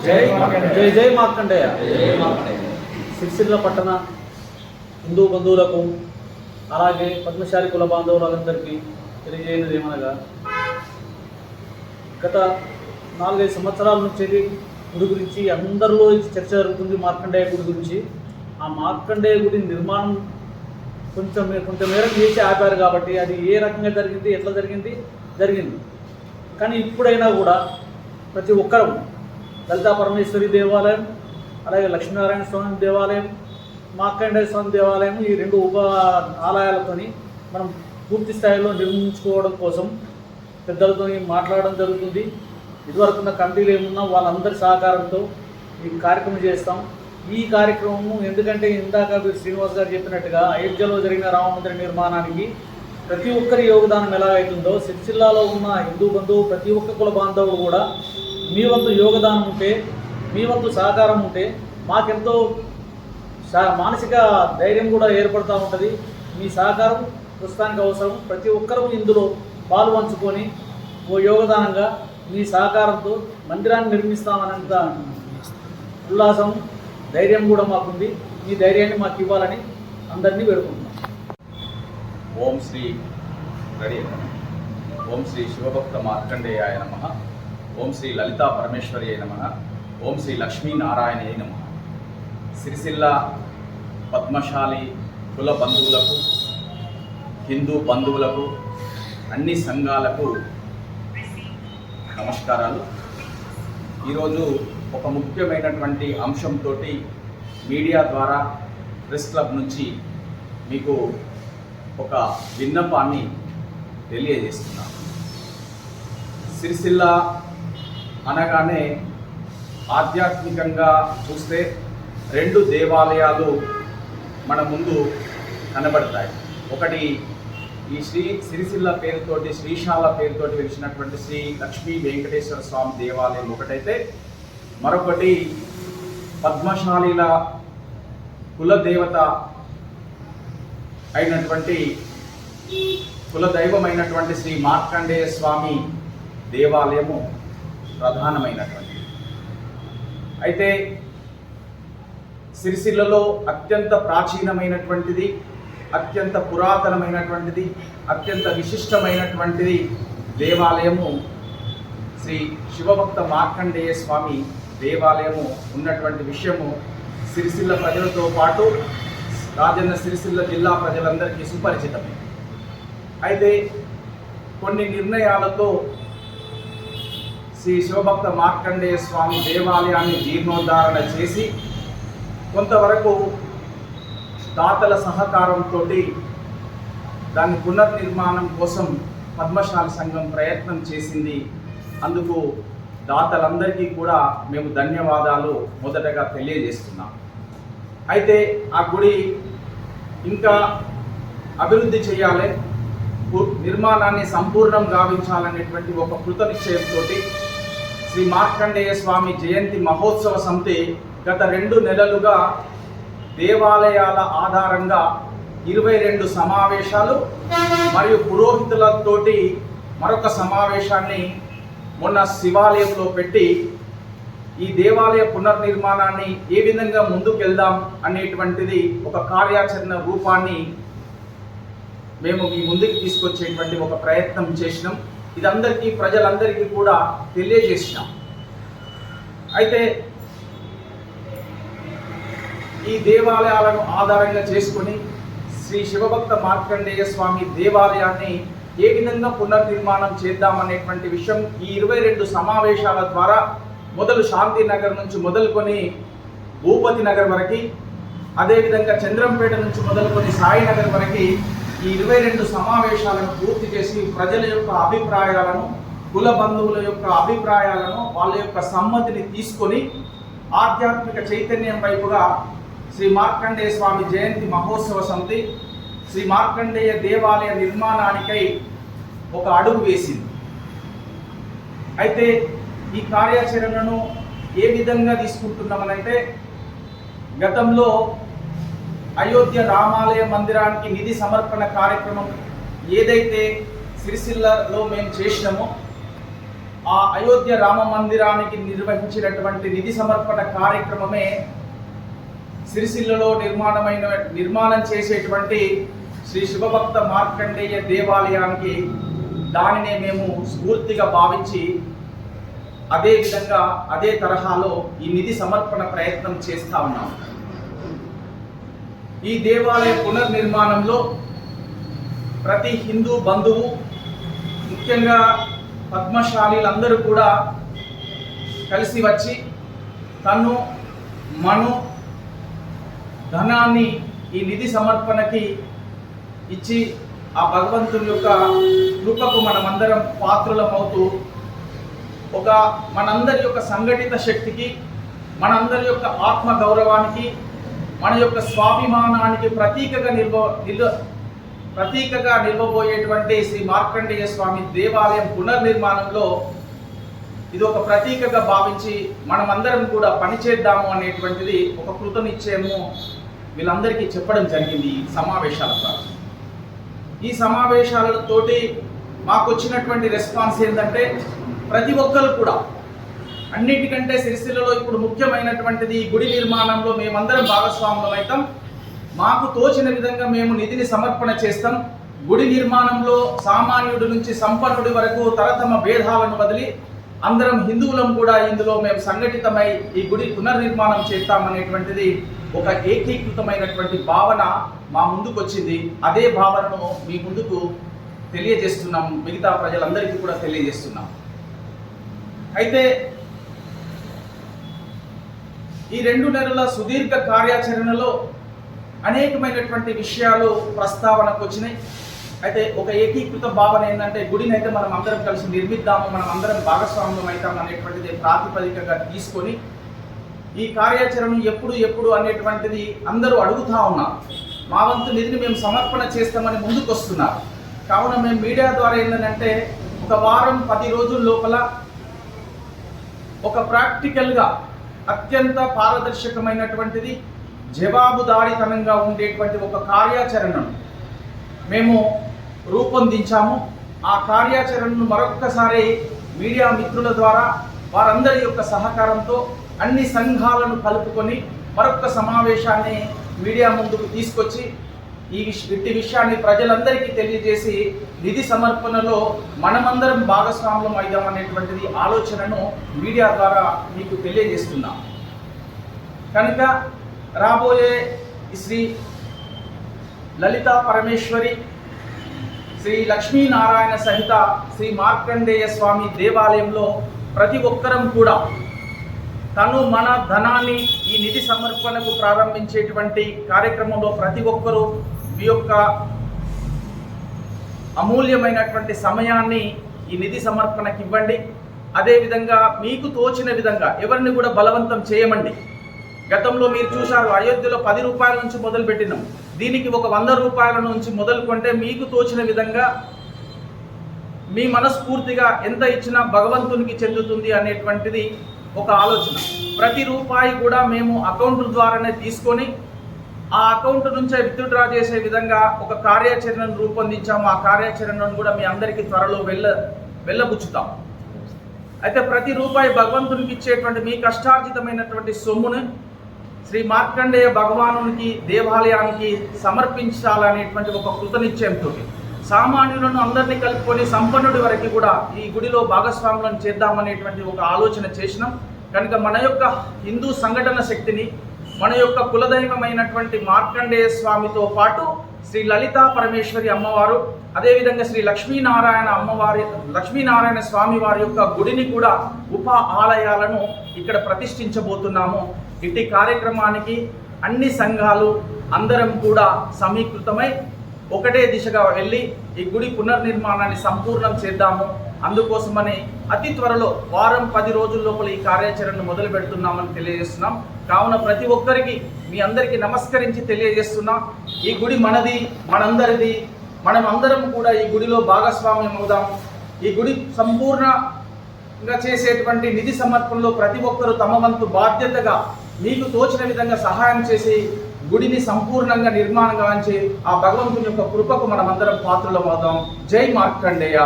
జై జై జై మార్కండేయ. సిరిసిల్ల పట్టణ హిందూ బంధువులకు అలాగే పద్మశాలి కుల బాంధవులందరికీ తెలియజేయనిది ఏమనగా, గత 4-5 సంవత్సరాల నుంచి గుడి గురించి అందరిలో చర్చ జరుగుతుంది. మార్కండేయ గుడి గురించి. ఆ మార్కండేయ గుడి నిర్మాణం కొంత మేరకు చేసి ఆపారు కాబట్టి అది ఏ రకంగా జరిగింది, ఎట్లా జరిగింది. కానీ ఇప్పుడైనా కూడా ప్రతి ఒక్కరూ లలితా పరమేశ్వరి దేవాలయం, అలాగే లక్ష్మీనారాయణ స్వామి దేవాలయం, మార్కండేయ స్వామి దేవాలయం, ఈ 2 ఉప ఆలయాలతోని మనం పూర్తి స్థాయిలో నిర్మించుకోవడం కోసం పెద్దలతో మాట్లాడడం జరుగుతుంది. ఇదివరకున్న కమిటీలు ఏమున్నా వాళ్ళందరి సహకారంతో ఈ కార్యక్రమం చేస్తాం. ఈ కార్యక్రమము ఎందుకంటే ఇందాక శ్రీనివాస్ గారు చెప్పినట్టుగా అయోధ్యలో జరిగిన రామమందిర నిర్మాణానికి ప్రతి ఒక్కరి యోగదానం ఎలా అవుతుందో, సిరిసిల్లాలో ఉన్న హిందూ బంధువు ప్రతి ఒక్క కుల బాంధవుడు కూడా మీ వంతు యోగదానం ఉంటే, మీ వంతు సహకారం ఉంటే మాకెంతో మానసిక ధైర్యం కూడా ఏర్పడుతూ ఉంటుంది. మీ సహకారం ప్రస్తుతానికి అవసరం. ప్రతి ఒక్కరూ ఇందులో పాలు పంచుకొని ఓ యోగదానంగా మీ సహకారంతో మందిరాన్ని నిర్మిస్తామన్నంత ఉల్లాసం, ధైర్యం కూడా మాకుంది. మీ ధైర్యాన్ని మాకు ఇవ్వాలని అందరినీ వేడుకుంటున్నాం. ఓం శ్రీ ఓం శ్రీ శివభక్త మార్కండేయాయ నమః. ఓం శ్రీ లలితా పరమేశ్వరి నమః. ఓం శ్రీ లక్ష్మీనారాయణ నమః. సిరిసిల్ల పద్మశాలి కుల బంధువులకు, హిందూ బంధువులకు, అన్ని సంఘాలకు నమస్కారాలు. ఈరోజు ఒక ముఖ్యమైనటువంటి అంశంతో మీడియా ద్వారా ప్రెస్ క్లబ్ నుంచి మీకు ఒక విన్నపాన్ని తెలియజేస్తున్నాను. సిరిసిల్ల అనగానే ఆధ్యాత్మికంగా చూస్తే 2 దేవాలయాలు మన ముందు కనబడతాయి. ఒకటి ఈ సిరిసిల్ల పేరుతోటి, శ్రీశాల పేరుతోటి వెలిసినటువంటి శ్రీ లక్ష్మీ వెంకటేశ్వర స్వామి దేవాలయం ఒకటైతే, మరొకటి పద్మశాలీల కులదేవత అయినటువంటి కులదైవమైనటువంటి శ్రీ మార్కండేయ స్వామి దేవాలయము ప్రధానమైనటువంటిది. అయితే సిరిసిల్లలో అత్యంత ప్రాచీనమైనటువంటిది, అత్యంత పురాతనమైనటువంటిది, అత్యంత విశిష్టమైనటువంటిది దేవాలయము శ్రీ శివభక్త మార్కండేయ స్వామి దేవాలయము ఉన్నటువంటి విషయము సిరిసిల్ల ప్రజలతో పాటు రాజన్న సిరిసిల్ల జిల్లా ప్రజలందరికీ సుపరిచితమే. అయితే కొన్ని నిర్ణయాలతో శ్రీ శివభక్త మార్కండేయ స్వామి దేవాలయాన్ని జీర్ణోద్ధారణ చేసి కొంతవరకు దాతల సహకారంతో దాని పునర్నిర్మాణం కోసం పద్మశాలి సంఘం ప్రయత్నం చేసింది. అందుకు దాతలందరికీ కూడా మేము ధన్యవాదాలు మొదటగా తెలియజేస్తున్నాం. అయితే ఆ గుడి ఇంకా అభివృద్ధి చేయాలి, నిర్మాణాన్ని సంపూర్ణం గావించాలనేటువంటి ఒక కృత నిశ్చయంతో శ్రీ మార్కండేయ స్వామి జయంతి మహోత్సవ సమితి గత 2 నెలలుగా దేవాలయాల ఆధారంగా 22 సమావేశాలు మరియు పురోహితులతోటి మరొక సమావేశాన్ని మొన్న శివాలయంలో పెట్టి ఈ దేవాలయ పునర్నిర్మాణాన్ని ఏ విధంగా ముందుకెళ్దాం అనేటువంటిది ఒక కార్యాచరణ రూపాన్ని మేము మీ ముందుకు తీసుకొచ్చేటువంటి ఒక ప్రయత్నం చేసినాం. ఇదందరికీ ప్రజలందరికీ కూడా తెలియజేసినాం. అయితే ఈ దేవాలయాలను ఆధారంగా చేసుకొని శ్రీ శివభక్త మార్కండేయ స్వామి దేవాలయాన్ని ఏ విధంగా పునర్నిర్మాణం చేద్దామనేటువంటి విషయం ఈ 22 సమావేశాల ద్వారా మొదలు శాంతినగర్ నుంచి మొదలుకొని భూపతి నగర్ వరకు, అదేవిధంగా చంద్రంపేట నుంచి మొదలుకొని సాయినగర్ వరకు ఈ 22 సమావేశాలను పూర్తి చేసి ప్రజల యొక్క అభిప్రాయాలను కుల బంధువుల యొక్క అభిప్రాయాలను, వాళ్ళ యొక్క సమ్మతిని తీసుకొని ఆధ్యాత్మిక చైతన్యం వైపుగా శ్రీ మార్కండేయ స్వామి జయంతి మహోత్సవ సమితి శ్రీ మార్కండేయ దేవాలయ నిర్మాణానికై ఒక అడుగు వేసింది. అయితే ఈ కార్యాచరణను ఏ విధంగా తీసుకుంటున్నామనంటే, గతంలో అయోధ్య రామాలయ మందిరానికి నిధి సమర్పణ కార్యక్రమం ఏదైతే సిరిసిల్లలో మేము చేసినామో, ఆ అయోధ్య రామ మందిరానికి నిర్వహించినటువంటి నిధి సమర్పణ కార్యక్రమమే సిరిసిల్లలో నిర్మాణం చేసేటువంటి శ్రీ శివభక్త మార్కండేయ దేవాలయానికి దానినే మేము స్ఫూర్తిగా భావించి అదే విధంగా అదే తరహాలో ఈ నిధి సమర్పణ ప్రయత్నం చేస్తా ఉన్నాం. ఈ దేవాలయ పునర్నిర్మాణంలో ప్రతి హిందూ బంధువు, ముఖ్యంగా పద్మశాలీలందరూ కూడా కలిసి వచ్చి తను మను ధనాన్ని ఈ నిధి సమర్పణకి ఇచ్చి ఆ భగవంతుని యొక్క కృపకు మనమందరం పాత్రులమవుతూ ఒక మనందరి యొక్క సంఘటిత శక్తికి, మనందరి యొక్క ఆత్మ గౌరవానికి, మన యొక్క స్వాభిమానానికి ప్రతీకగా నిలవబోయేటువంటి శ్రీ మార్కండేయ స్వామి దేవాలయం పునర్నిర్మాణంలో ఇది ఒక ప్రతీకగా భావించి మనమందరం కూడా పనిచేద్దాము అనేటువంటిది ఒక కృతనిశ్చయము వీళ్ళందరికీ చెప్పడం జరిగింది ఈ సమావేశాల ద్వారా. ఈ సమావేశాలతోటి మాకు వచ్చినటువంటి రెస్పాన్స్ ఏంటంటే, ప్రతి ఒక్కరు కూడా అన్నిటికంటే సిరిసిల్లలో ఇప్పుడు ముఖ్యమైనటువంటిది ఈ గుడి నిర్మాణంలో మేమందరం భాగస్వాములం అవుతాం. మాకు తోచిన విధంగా మేము నిధిని సమర్పణ చేస్తాం. గుడి నిర్మాణంలో సామాన్యుడి నుంచి సంపన్నుడి వరకు తరతమ భేదాలను వదిలి అందరం హిందువులం కూడా ఇందులో మేము సంఘటితమై ఈ గుడి పునర్నిర్మాణం చేస్తామనేటువంటిది ఒక ఏకీకృతమైనటువంటి భావన మా ముందుకు వచ్చింది. అదే భావనను మీ ముందుకు తెలియజేస్తున్నాం, మిగతా ప్రజలందరికీ కూడా తెలియజేస్తున్నాం. అయితే ఈ 2 నెలల సుదీర్ఘ కార్యాచరణలో అనేకమైనటువంటి విషయాలు ప్రస్తావనకు వచ్చినాయి. అయితే ఒక ఏకీకృత భావన ఏంటంటే, గుడిని అయితే మనం అందరం కలిసి నిర్మిద్దాము, మనం అందరం భాగస్వామ్యం అవుతాం అనేటువంటిది ప్రాతిపదికగా తీసుకొని ఈ కార్యాచరణ ఎప్పుడు అనేటువంటిది అందరూ అడుగుతా ఉన్నారు. మా వంతు నిధిని మేము సమర్పణ చేస్తామని ముందుకు వస్తున్నారు. కావున మేము మీడియా ద్వారా ఏంటంటే, ఒక వారం 10 రోజుల లోపల ఒక ప్రాక్టికల్గా అత్యంత పారదర్శకమైనటువంటిది, జవాబుదారీతనంగా ఉండేటువంటి ఒక కార్యాచరణను మేము రూపొందించాము. ఆ కార్యాచరణను మరొక్కసారి మీడియా మిత్రుల ద్వారా వారందరి యొక్క సహకారంతో అన్ని సంఘాలను కలుపుకొని మరొక్క సమావేశాన్ని మీడియా ముందుకు తీసుకొచ్చి ఇట్టి విషయాన్ని ప్రజలందరికీ తెలియజేసి నిధి సమర్పణలో మనమందరం భాగస్వామ్యం అయిదాం అనేటువంటిది ఆలోచనను మీడియా ద్వారా మీకు తెలియజేస్తున్నాం. కనుక రాబోయే శ్రీ లలితా పరమేశ్వరి, శ్రీ లక్ష్మీనారాయణ సహిత శ్రీ మార్కండేయ స్వామి దేవాలయంలో ప్రతి ఒక్కరం కూడా తను మన ధనాన్ని ఈ నిధి సమర్పణకు ప్రారంభించేటువంటి కార్యక్రమంలో ప్రతి ఒక్కరూ మీ యొక్క అమూల్యమైనటువంటి సమయాన్ని ఈ నిధి సమర్పణకి ఇవ్వండి. అదేవిధంగా మీకు తోచిన విధంగా ఎవరిని కూడా బలవంతం చేయమండి. గతంలో మీరు చూశారు, అయోధ్యలో 10 రూపాయల నుంచి మొదలు పెట్టినాం. దీనికి ఒక 100 రూపాయల నుంచి మొదలుకుంటే మీకు తోచిన విధంగా మీ మనస్ఫూర్తిగా ఎంత ఇచ్చినా భగవంతునికి చెందుతుంది అనేటువంటిది ఒక ఆలోచన. ప్రతి రూపాయి కూడా మేము అకౌంట్ ద్వారానే తీసుకొని ఆ అకౌంట్ నుంచే విత్డ్రా చేసే విధంగా ఒక కార్యాచరణను రూపొందించాము. ఆ కార్యాచరణను కూడా మీ అందరికీ త్వరలో వెళ్ళబుచ్చుతాం. అయితే ప్రతి రూపాయి భగవంతునికి ఇచ్చేటువంటి మీ కష్టార్జితమైనటువంటి సొమ్మును శ్రీ మార్కండేయ భగవానునికి దేవాలయానికి సమర్పించాలనేటువంటి ఒక కృతనిశ్చయంతో సామాన్యులను అందరినీ కలుపుకొని సంపన్నుడి వరకు కూడా ఈ గుడిలో భాగస్వాములను చేద్దామనేటువంటి ఒక ఆలోచన చేసినాం. కనుక మన యొక్క హిందూ సంఘటన శక్తిని, మన యొక్క కులదైవమైనటువంటి మార్కండేయ స్వామితో పాటు శ్రీ లలితా పరమేశ్వరి అమ్మవారు, అదేవిధంగా శ్రీ లక్ష్మీనారాయణ స్వామి వారి యొక్క గుడిని కూడా ఉప ఆలయాలను ఇక్కడ ప్రతిష్ఠించబోతున్నాము. ఇట్టి కార్యక్రమానికి అన్ని సంఘాలు అందరం కూడా సమీకృతమై ఒకటే దిశగా వెళ్ళి ఈ గుడి పునర్నిర్మాణాన్ని సంపూర్ణం చేద్దాము. అందుకోసమని అతి త్వరలో వారం 10 రోజుల లోపల ఈ కార్యాచరణను మొదలు పెడుతున్నామని తెలియజేస్తున్నాం. కావున ప్రతి ఒక్కరికి మీ అందరికీ నమస్కరించి తెలియజేస్తున్నా, ఈ గుడి మనది, మనందరిది. మనం అందరం కూడా ఈ గుడిలో భాగస్వామ్యం అవుదాం. ఈ గుడి సంపూర్ణంగా చేసేటువంటి నిధి సమర్పణలో ప్రతి ఒక్కరూ తమ వంతు బాధ్యతగా మీకు తోచిన విధంగా సహాయం చేసి గుడిని సంపూర్ణంగా నిర్మాణం గావించి ఆ భగవంతుని యొక్క కృపకు మనం అందరం పాత్రలం అవుదాం. జై మార్కండేయ.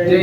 జై